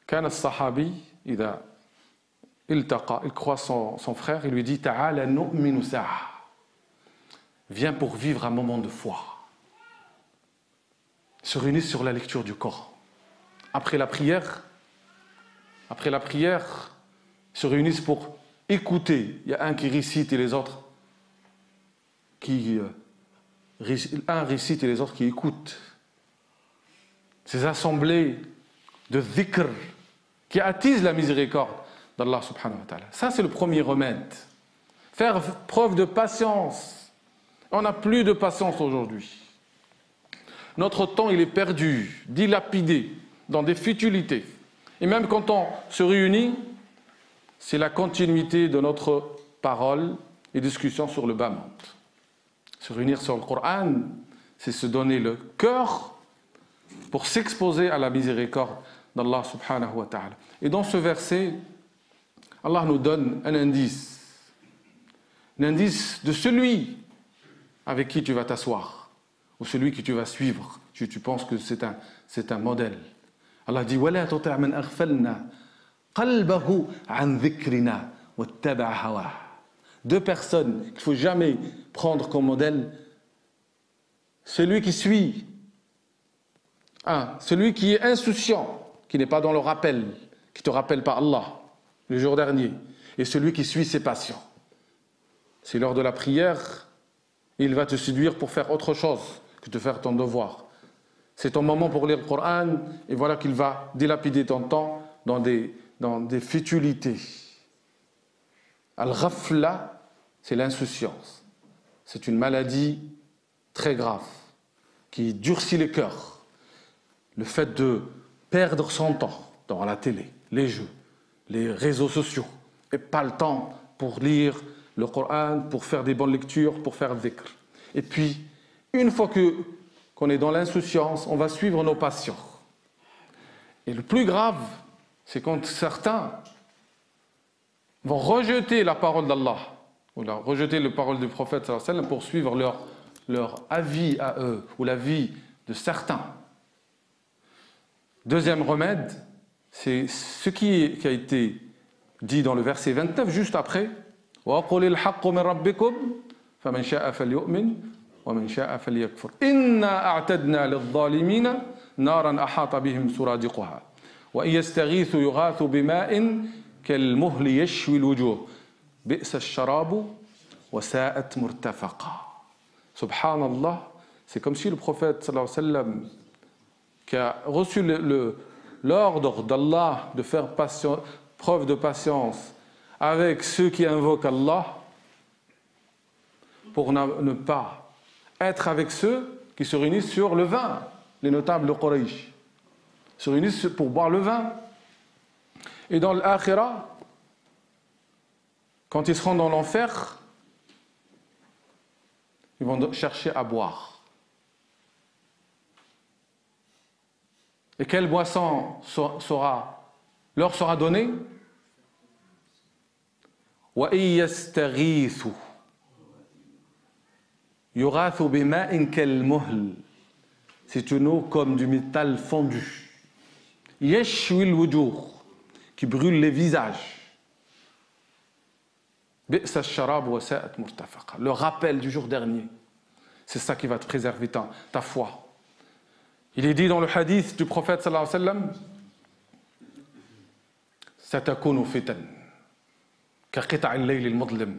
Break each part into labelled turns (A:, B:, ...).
A: كان الصحابي إذا التقى, il croise son frère, il lui dit تعال نؤمن ساعة. Viens pour vivre un moment de foi. Ils se réunissent sur la lecture du Coran. Après la prière, ils se réunissent pour écouter. Il y a un qui récite et les autres qui... un récite et les autres qui écoutent. Ces assemblées de dhikr qui attisent la miséricorde d'Allah subhanahu wa ta'ala. Ça, c'est le premier remède. Faire preuve de patience. On n'a plus de patience aujourd'hui. Notre temps, il est perdu, dilapidé, dans des futilités. Et même quand on se réunit, c'est la continuité de notre parole et discussion sur le bas-monde. Se réunir sur le Coran, c'est se donner le cœur pour s'exposer à la miséricorde d'Allah subhanahu wa ta'ala. Et dans ce verset, Allah nous donne un indice de celui avec qui tu vas t'asseoir, ou celui que tu vas suivre. Tu penses que c'est un modèle. Allah dit وَلَا تُطِعْ مَنْ أَغْفَلْنَا قَلْبَهُ عَنْ ذِكْرِنَا وَاتَّبَعَ هَوَاهُ. Deux personnes qu'il ne faut jamais prendre comme modèle. Celui qui suit, celui qui est insouciant, qui n'est pas dans le rappel, qui ne te rappelle pas Allah le jour dernier, et celui qui suit ses passions. C'est lors de la prière, il va te séduire pour faire autre chose que de faire ton devoir. C'est ton moment pour lire le Coran, et voilà qu'il va dilapider ton temps dans des futilités. Al-ghafla, c'est l'insouciance. C'est une maladie très grave qui durcit les cœurs. Le fait de perdre son temps dans la télé, les jeux, les réseaux sociaux, et pas le temps pour lire le Coran, pour faire des bonnes lectures, pour faire dhikr. Et puis, une fois qu'on est dans l'insouciance, on va suivre nos passions. Et le plus grave, c'est quand certains vont rejeter la parole d'Allah, ou rejeter la parole du prophète sallallahu alayhi wa sallam pour suivre leur avis à eux, ou l'avis de certains. Deuxième remède, c'est ce qui a été dit dans le verset 29, juste après. وَقُلِ الْحَقُّ مِنْ رَبِّكُمْ فَمَنْ شَاءَ فَلْيُؤْمِنْ وَمَنْ شَاءَ فَلْيَكْفُرْ إِنَّا أَعْتَدْنَا لِلظَّالِمِينَ نَارًا أَحَاطَ بِهِمْ سُرَادِقُهَا وَإِنْ يَسْتَغِيثُوا يُغَاثُوا بِمَاءٍ كَالْمُهْلِ يَشْوِي الْوُجُوهَ بِئْسَ الشَّرَابُ وَسَاءَتْ مُرْتَفَقًا. Subhanallah, c'est comme si le prophète sallallahu alayhi wa sallam, qui a reçu l'ordre d'Allah de faire preuve de patience avec ceux qui invoquent Allah, pour ne pas être avec ceux qui se réunissent sur le vin, les notables de Quraysh, se réunissent pour boire le vin. Et dans l'akhira, quand ils seront dans l'enfer, ils vont chercher à boire. Et quelle boisson leur sera donnée? وَإِن يَسْتَغِيثُوا يُغَاثُوا بِمَاءٍ كَالْمُهْلِ. C'est une eau comme du métal fondu. يَشْوِي الْوُجُوهِ, qui brûle les visages. بِئْسَ الشَّرَابُ وَسَاءَتْ مُرْتَفَقًا. Le rappel du jour dernier. C'est ça qui va te préserver ta foi. Il est dit dans le hadith du prophète sallallahu alayhi wa sallam, satakunu fitan kaqita' al-layl al-mudlim.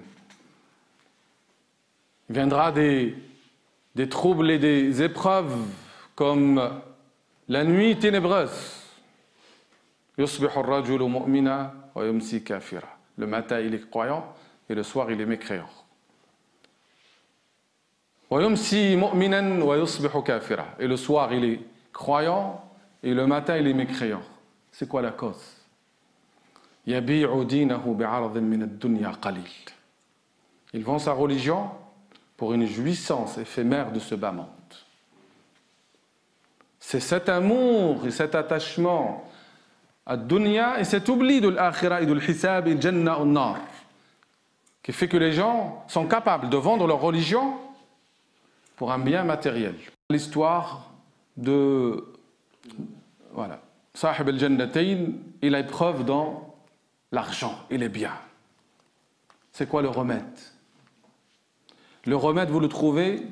A: Il viendra des troubles et des épreuves comme la nuit ténébreuse. Yusbihu ar-rajulu mu'mina wa yumsi kafira. Le matin il est croyant et le soir il est mécréant. Wa yumsi mu'minan wa yusbihu kafira. Et le soir il est croyant et le matin il est mécréant. C'est quoi la cause? Yabi'u dinahu bi'aradin min ad-dunya qalil. Il vend sa religion pour une jouissance éphémère de ce bas monde. C'est cet amour et cet attachement à dunya et cet oubli de l'akhira et de l'hisab et jannah ou nar qui fait que les gens sont capables de vendre leur religion pour un bien matériel. L'histoire de Sahib al-Jannatayn, il a épreuve dans l'argent et les biens. C'est quoi le remède? Le remède, vous le trouvez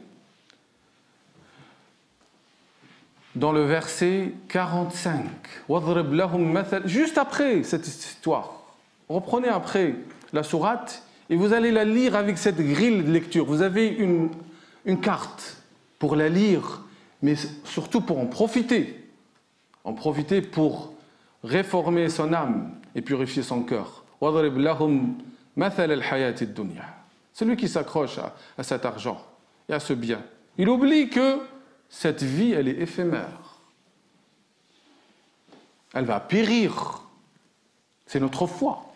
A: dans le verset 45. Juste après cette histoire. Reprenez après la sourate et vous allez la lire avec cette grille de lecture. Vous avez une carte pour la lire, mais surtout pour en profiter. En profiter pour réformer son âme et purifier son cœur. Celui qui s'accroche à cet argent et à ce bien, il oublie que cette vie, elle est éphémère. Elle va périr. C'est notre foi.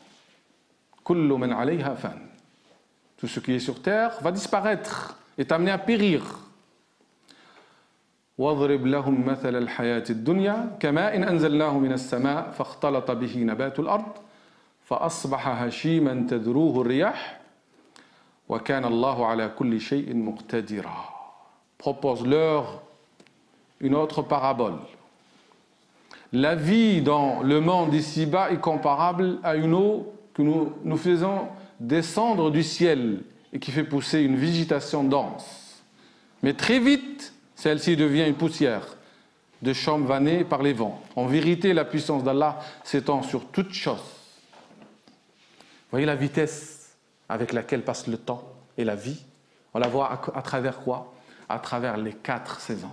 A: Kullu man alayha fan. Tout ce qui est sur terre va disparaître, est amené à périr. واضرب لهم مثل الحياة الدنيا كماء أنزلناه من السماء فاختلط به نبات الأرض فأصبح هشيما تذروه الرياح وكان الله على كل شيء مقتدرا. Propose-leur une autre parabole. La vie dans le monde ici-bas est comparable à une eau que nous faisons descendre du ciel et qui fait pousser une végétation dense. Mais très vite, celle-ci devient une poussière de champs vannés par les vents. En vérité, la puissance d'Allah s'étend sur toute chose. Vous voyez la vitesse avec laquelle passe le temps et la vie? On la voit à travers quoi? À travers les 4 saisons.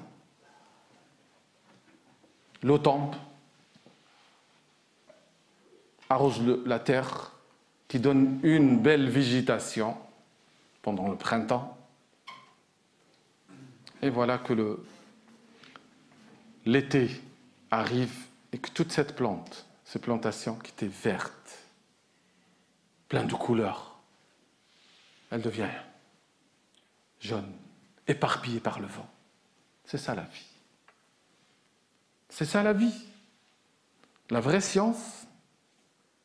A: L'eau tombe, arrose la terre, qui donne une belle végétation pendant le printemps. Et voilà que l'été arrive et que toute cette plante, ces plantations qui étaient vertes, pleines de couleurs, elle devient jaune, éparpillée par le vent. C'est ça la vie. C'est ça la vie. La vraie science,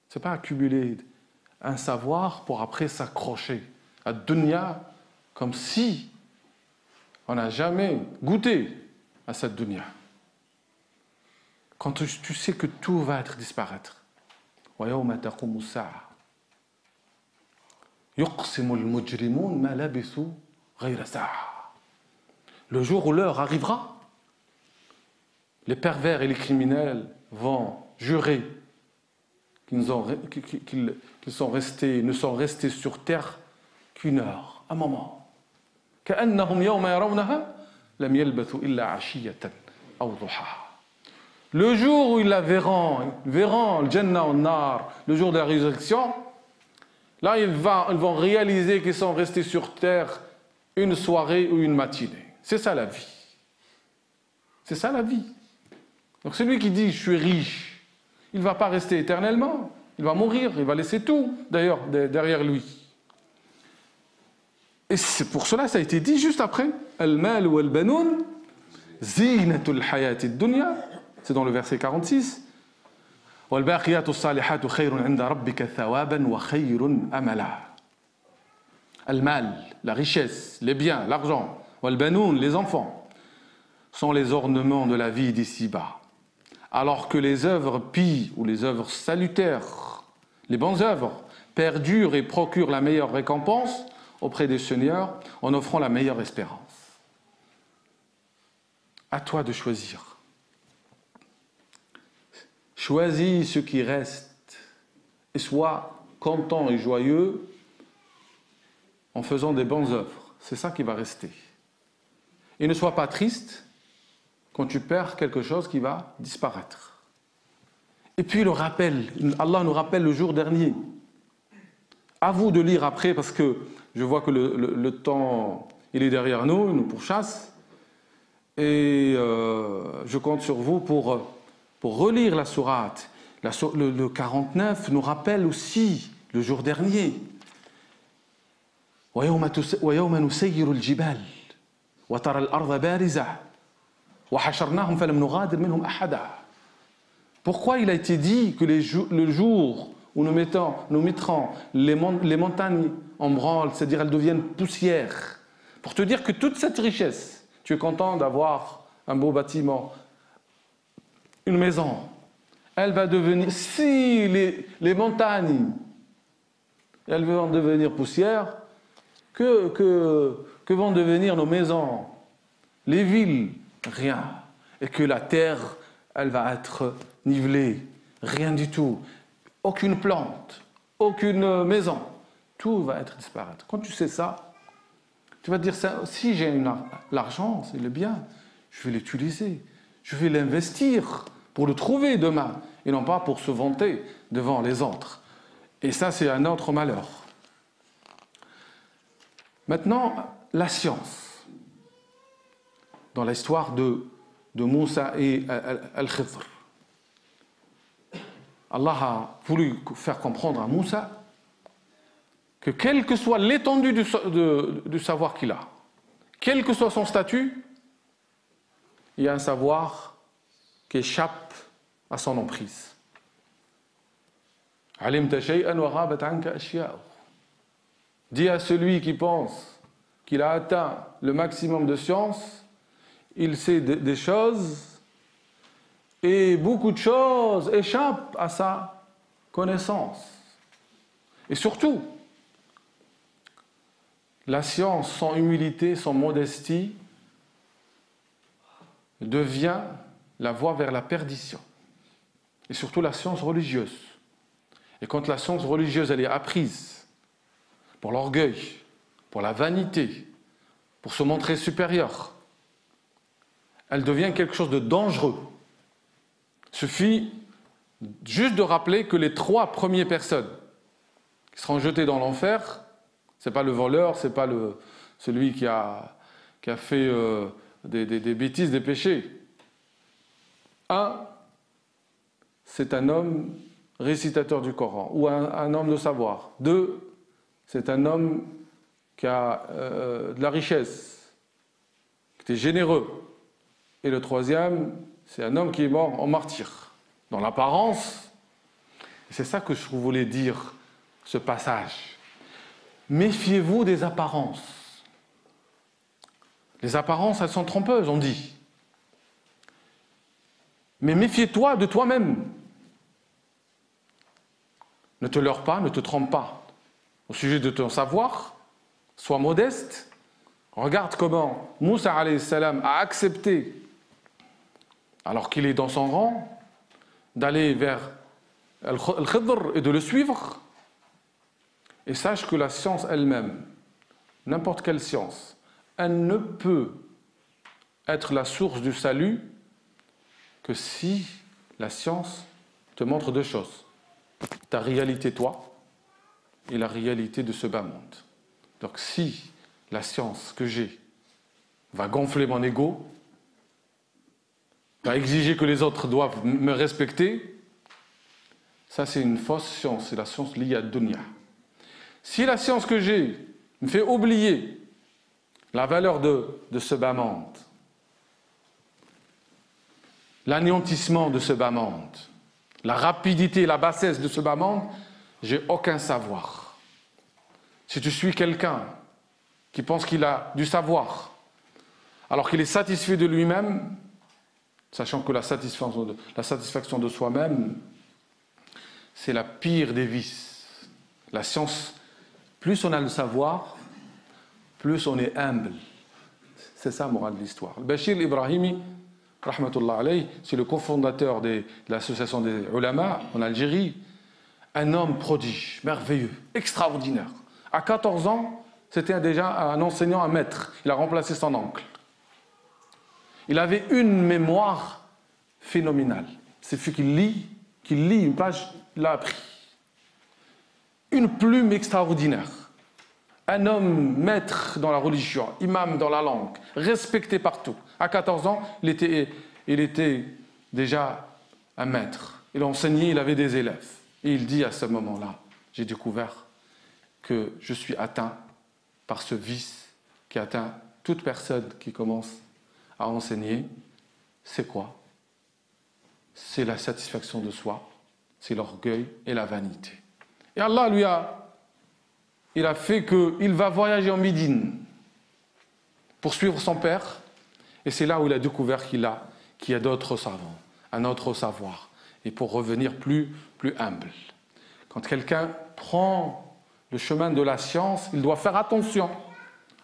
A: ce n'est pas accumuler un savoir pour après s'accrocher à dunya comme si on n'a jamais goûté à cette dunya. Quand tu sais que tout va être disparaître. وَيَوْمَ تَقُومُ السَّاعَةُ يُقْسِمُ الْمُجْرِمُونَ مَا لَبِثُوا غَيْرَ سَاعَةٍ. Le jour où l'heure arrivera, les pervers et les criminels vont jurer qu'ils ne sont restés sur terre qu'une heure, un moment. كأنهم يوم يرونها لم يلبثوا إلا عشية أو ضحاها. Le jour où ils la verront le Jannah au Nar, le jour de la résurrection, là ils vont réaliser qu'ils sont restés sur terre une soirée ou une matinée. C'est ça la vie. C'est ça la vie. Donc celui qui dit je suis riche, il ne va pas rester éternellement. Il va mourir, il va laisser tout d'ailleurs derrière lui. Et c'est pour cela ça a été dit juste après. Al-mal wal banoun zinatul hayatid dunya. C'est dans le verset 46. Wal baqiyatu salihatu khayrun 'inda rabbika thawaban wa khayrun amala. Al-mal, la richesse, les biens, l'argent, wal banoun, les enfants, sont les ornements de la vie d'ici-bas. Alors que les œuvres pies ou les œuvres salutaires, les bonnes œuvres, perdurent et procurent la meilleure récompense auprès des seigneurs en offrant la meilleure espérance. À toi de choisir. Choisis ce qui reste et sois content et joyeux en faisant des bonnes œuvres. C'est ça qui va rester. Et ne sois pas triste quand tu perds quelque chose qui va disparaître. Et puis le rappel, Allah nous rappelle le jour dernier. À vous de lire après parce que je vois que le temps il est derrière nous, il nous pourchasse. Et je compte sur vous pour relire la sourate. Le 49 nous rappelle aussi le jour dernier. وَيَوْمَ نُسَيِّرُ الْجِبَالِ وَتَرَى الْأَرْضَ بَارِزَةً وَحَشَرْنَاهُمْ فَلَمْ نُغَادِرْ مِنْهُمْ أَحَدًا. Pourquoi il a été dit que le jour où nous mettrons les montagnes en branle, c'est-à-dire elles deviennent poussière, pour te dire que toute cette richesse, tu es content d'avoir un beau bâtiment, une maison, elle va devenir, si les montagnes, elles vont devenir poussière, que vont devenir nos maisons, les villes, rien. Et que la terre, elle va être nivelée, rien du tout. Aucune plante, aucune maison, tout va être disparaître. Quand tu sais ça, tu vas te dire, si j'ai l'argent, c'est le bien, je vais l'utiliser, je vais l'investir pour le trouver demain, et non pas pour se vanter devant les autres. Et ça, c'est un autre malheur. Maintenant, la science. Dans l'histoire de Moussa et Al-Khidr. Allah a voulu faire comprendre à Moussa que quelle que soit l'étendue du savoir qu'il a, quel que soit son statut, il y a un savoir qui échappe à son emprise. Dis à celui qui pense qu'il a atteint le maximum de science, il sait des choses et beaucoup de choses échappent à sa connaissance. Et surtout, la science sans humilité, sans modestie, devient la voie vers la perdition. Et surtout la science religieuse. Et quand la science religieuse elle est apprise pour l'orgueil, pour la vanité, pour se montrer supérieur, elle devient quelque chose de dangereux. Il suffit juste de rappeler que les 3 premières personnes qui seront jetées dans l'enfer, ce n'est pas le voleur, ce n'est pas celui qui a fait des bêtises, des péchés. 1, c'est un homme récitateur du Coran ou un homme de savoir. 2, c'est un homme qui a de la richesse, qui est généreux. Et le 3e, c'est un homme qui est mort en martyr. Dans l'apparence, c'est ça que je voulais dire, ce passage. Méfiez-vous des apparences. Les apparences, elles sont trompeuses, on dit. Mais méfie-toi de toi-même. Ne te leurre pas, ne te trompe pas. Au sujet de ton savoir, sois modeste. Regarde comment Moussa alayhi salam a accepté, alors qu'il est dans son rang, d'aller vers Al-Khidr et de le suivre. Et sache que la science elle-même, n'importe quelle science, elle ne peut être la source du salut que si la science te montre 2 choses. Ta réalité, toi, et la réalité de ce bas monde. Donc si la science que j'ai va gonfler mon ego, va exiger que les autres doivent me respecter, ça c'est une fausse science, c'est la science liée à dunya. Si la science que j'ai me fait oublier la valeur de ce bas monde, l'anéantissement de ce bas monde, la rapidité et la bassesse de ce bas monde, j'ai aucun savoir. Si tu suis quelqu'un qui pense qu'il a du savoir, alors qu'il est satisfait de lui-même, sachant que la satisfaction de soi-même, c'est la pire des vices. La science, plus on a le savoir, plus on est humble. C'est ça la morale de l'histoire. Bachir Ibrahimi, rahmatullah alayh, c'est le cofondateur de l'association des ulama en Algérie, un homme prodige, merveilleux, extraordinaire. À 14 ans, c'était déjà un enseignant, un maître. Il a remplacé son oncle. Il avait une mémoire phénoménale. C'est fait qu'il lit une page, il l'a appris. Une plume extraordinaire. Un homme maître dans la religion, imam dans la langue, respecté partout. À 14 ans, il était déjà un maître. Il enseignait, il avait des élèves. Et il dit à ce moment-là, j'ai découvert que je suis atteint par ce vice qui atteint toute personne qui commence à enseigner. C'est quoi? C'est la satisfaction de soi, c'est l'orgueil et la vanité. Et Allah il a fait qu'il va voyager en Médine pour suivre son père. Et c'est là où il a découvert qu'il y a d'autres savants, un autre savoir. et pour revenir plus humble. Quand quelqu'un prend le chemin de la science, il doit faire attention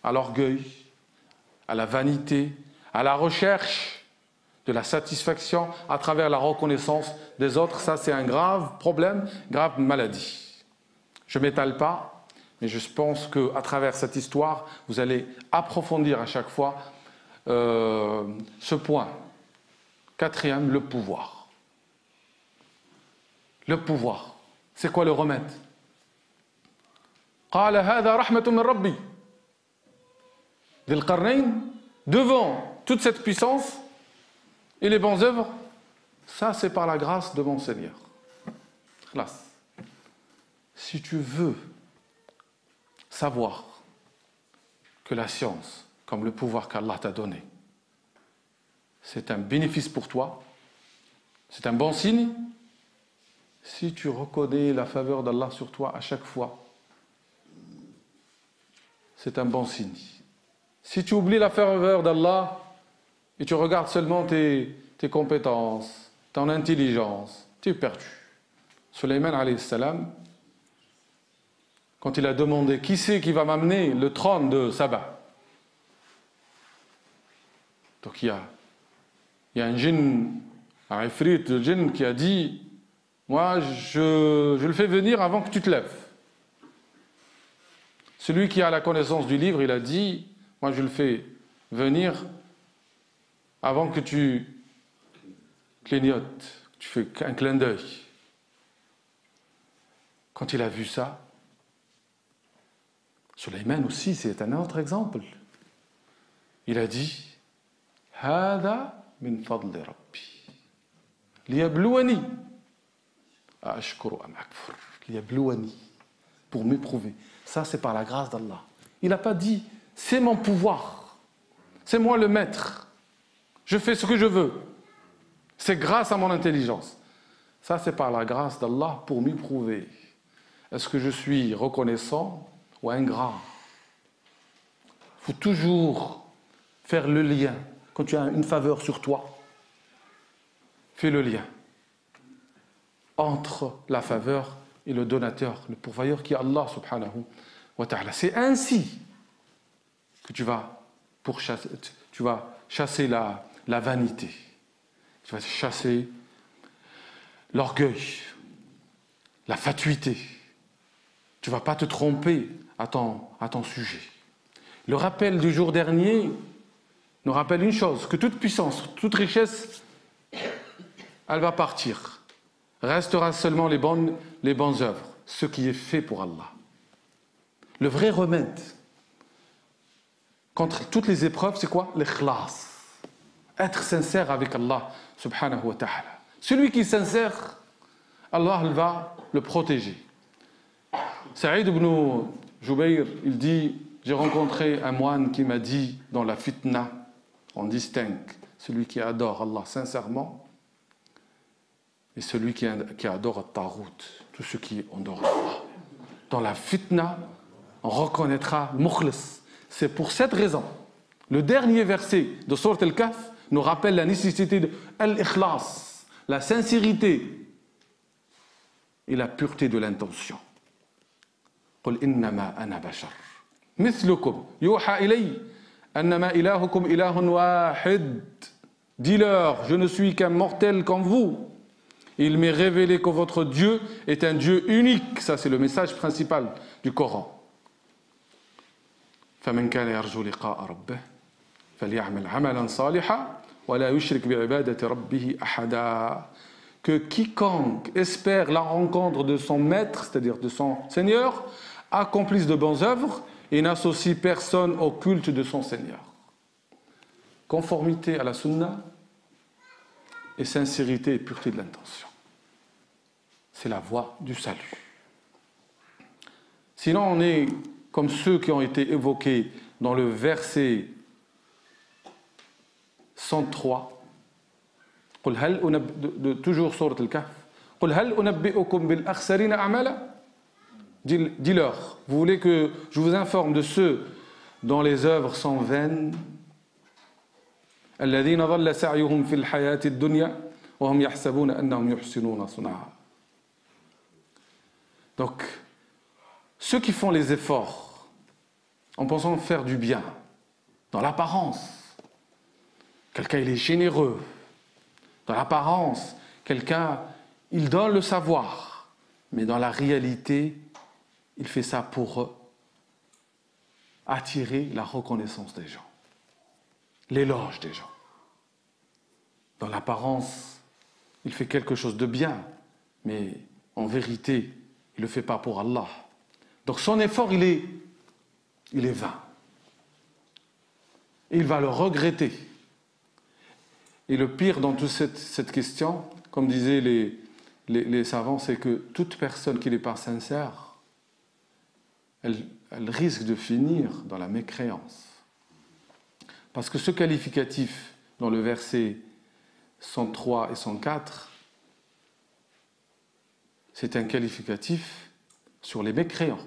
A: à l'orgueil, à la vanité, à la recherche de la satisfaction à travers la reconnaissance des autres. Ça, c'est un grave problème, grave maladie. Je ne m'étale pas, mais je pense qu'à travers cette histoire, vous allez approfondir à chaque fois ce point. Quatrième, le pouvoir. Le pouvoir. C'est quoi le remède? قال هذا رحمة من ربي. Dhul Qarnayn, devant toute cette puissance et les bonnes œuvres, ça c'est par la grâce de mon Seigneur. Classe. Si tu veux savoir que la science, comme le pouvoir qu'Allah t'a donné, c'est un bénéfice pour toi, c'est un bon signe, si tu reconnais la faveur d'Allah sur toi à chaque fois, c'est un bon signe. Si tu oublies la faveur d'Allah et tu regardes seulement tes compétences, ton intelligence, tu es perdu. Sulayman alayhi salam, quand il a demandé qui c'est qui va m'amener le trône de Saba, donc il y a un djinn, un ifrit de djinn qui a dit moi je le fais venir avant que tu te lèves. Celui qui a la connaissance du livre, il a dit moi je le fais venir avant que tu clignotes, que tu fais un clin d'œil. Quand il a vu ça, Sulayman aussi, c'est un autre exemple. Il a dit Hada min fadli Rabbi. Liyablouani. Ashkuru am akfur. Liyablouani. Pour m'éprouver. Ça, c'est par la grâce d'Allah. Il n'a pas dit c'est mon pouvoir. C'est moi le maître. Je fais ce que je veux. C'est grâce à mon intelligence. Ça, c'est par la grâce d'Allah pour m'éprouver. Est-ce que je suis reconnaissant ou ingrat? Il faut toujours faire le lien. Quand tu as une faveur sur toi, fais le lien entre la faveur et le donateur, le pourvoyeur qui est Allah subhanahu wa ta'ala. C'est ainsi que tu vas chasser la vanité. Tu vas chasser l'orgueil, la fatuité. Tu ne vas pas te tromper à ton sujet. Le rappel du jour dernier nous rappelle une chose, que toute puissance, toute richesse, elle va partir. Restera seulement les bonnes œuvres, ce qui est fait pour Allah. Le vrai remède contre toutes les épreuves, c'est quoi? L'ikhlas. Être sincère avec Allah subhanahu wa ta'ala. Celui qui est sincère, Allah va le protéger. Saïd ibn Jubayr, il dit, j'ai rencontré un moine qui m'a dit, dans la fitna, on distingue celui qui adore Allah sincèrement et celui qui adore At-Tarout, tout ce qui adore Allah. Dans la fitna, on reconnaîtra Mukhlis. C'est pour cette raison, le dernier verset de Sourate Al-Kahf nous rappelle la nécessité de Al-Ikhlas, la sincérité et la pureté de l'intention. قل إنما أنا بشر مثلكم يوحى إلي أنما إلهكم إله واحد. Dis-leur, je ne suis qu'un mortel comme vous. Il m'est révélé que votre Dieu est un Dieu unique. Ça, c'est le message principal du Coran. فمن كان يرجو لقاء ربه فليعمل عملا صالحا ولا يشرك بعبادة ربه أحدا. Que quiconque espère la rencontre de son maître, c'est-à-dire de son Seigneur, accomplisse de bonnes œuvres et n'associe personne au culte de son Seigneur. Conformité à la sunna et sincérité et pureté de l'intention. C'est la voie du salut. Sinon, on est comme ceux qui ont été évoqués dans le verset 103. Toujours sourate Al-Kahf. قل هل أنبئكم بالأخسرين أعمالا. Dis-leur, vous voulez que je vous informe de ceux dont les œuvres sont vaines, الذين ضل سعيهم في الحياة الدنيا وهم يحسبون أنهم يحسنون صنعا. Donc, ceux qui font les efforts en pensant faire du bien, dans l'apparence, quelqu'un il est généreux, dans l'apparence, quelqu'un il donne le savoir, mais dans la réalité, il fait ça pour attirer la reconnaissance des gens, l'éloge des gens. Dans l'apparence, il fait quelque chose de bien, mais en vérité, il ne le fait pas pour Allah. Donc son effort, il est vain. Et il va le regretter. Et le pire dans toute cette question, comme disaient les savants, c'est que toute personne qui n'est pas sincère, elle risque de finir dans la mécréance. Parce que ce qualificatif dans le verset 103 et 104, c'est un qualificatif sur les mécréants.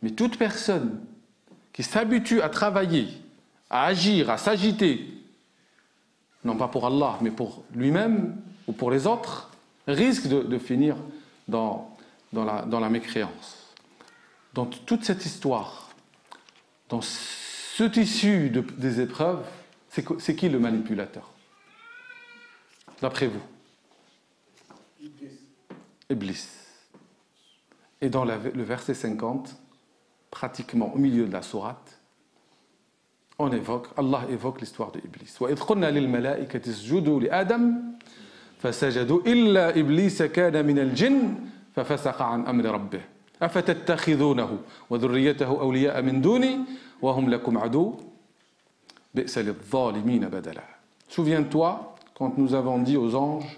A: Mais toute personne qui s'habitue à travailler, à agir, à s'agiter, non pas pour Allah, mais pour lui-même ou pour les autres, risque de finir dans la mécréance. Dans toute cette histoire, dans ce tissu des épreuves, c'est qui le manipulateur? D'après vous? Iblis. Et dans le verset 50, pratiquement au milieu de la sourate, Allah évoque l'histoire de Iblis. وَإِذْ قُلْنَا لِلْمَلَائِكَةِ اسْجُدُوا لِآدَمَ فَسَجَدُوا إِلَّا إِبْلِيسَ كَانَ مِنَ الْجِنِّ فَفَسَقَ عَنْ أَمْرِ رَبِّهِ أَفَتَتَّخِذُونَهُ وَذُرِّيَّتَهُ أَوْلِيَاءَ مِنْ دُونِي وَهُمْ لَكُمْ عَدُوٌّ بِئْسَ لِلظَّالِمِينَ بَدَلًا. Souviens-toi quand nous avons dit aux anges,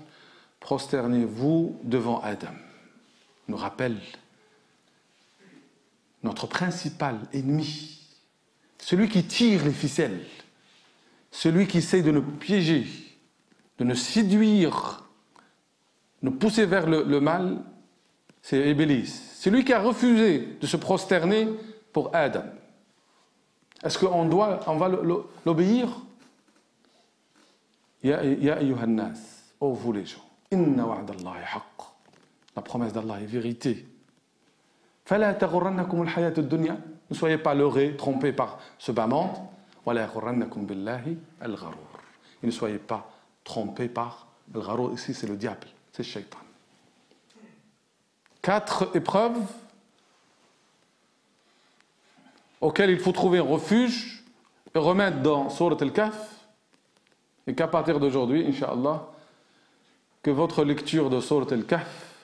A: prosternez-vous devant Adam. Nous rappelle notre principal ennemi, celui qui tire les ficelles, celui qui essaie de nous piéger, de nous séduire, nous pousser vers le mal, c'est Iblis. Celui qui a refusé de se prosterner pour Adam. Est-ce qu'on va l'obéir? Ya ayyuhan nas, ô vous les gens, inna wa'dallahi haqq. La promesse d'Allah est vérité. Fala taghurrannakum al-hayat ad-dunya. Ne soyez pas leurrés, trompés par ce bas monde. Wala yaghurrannakum billahi al-gharur. Et ne soyez pas trompés par al-gharur. Ici, c'est le diable, c'est le shaitan. 4 épreuves auxquelles il faut trouver un refuge et remettre dans Surat al-Kahf. Et qu'à partir d'aujourd'hui, Inch'Allah, que votre lecture de Surat al-Kahf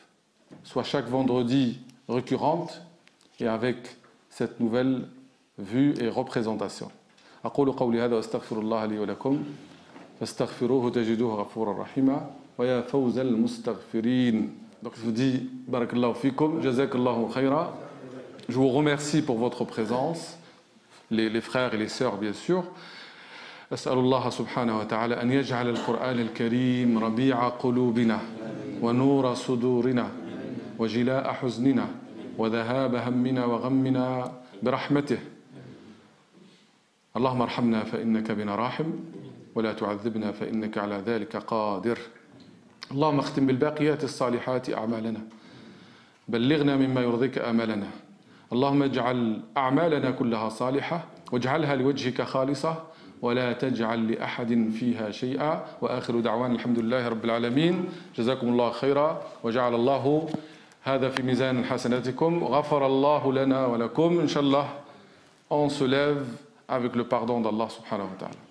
A: soit chaque vendredi récurrente et avec cette nouvelle vue et représentation. أقول قولي هذا وأستغفر الله لي ولكم فاستغفروه تجدوه غفورا رحيما ويا فوز المستغفرين. Donc je vous dis barakallahu fikum, jazakallahu khaira. Je vous remercie pour votre présence, les frères et les sœurs bien sûr. أسأل الله سبحانه وتعالى أن يجعل القرآن الكريم ربيع قلوبنا ونور صدورنا وجلاء حزننا وذهاب همنا وغمنا برحمته. اللهم ارحمنا فإنك بنا راحم ولا تعذبنا فإنك على ذلك قادر. اللهم اختم بالباقيات الصالحات أعمالنا بلغنا مما يرضيك آمالنا. اللهم اجعل أعمالنا كلها صالحة واجعلها لوجهك خالصة ولا تجعل لأحد فيها شيئا. وآخر دعوانا الحمد لله رب العالمين. جزاكم الله خيرا وجعل الله هذا في ميزان حسناتكم. غفر الله لنا ولكم. إن شاء الله on se lève avec le pardon d'Allah subhanahu wa ta'ala.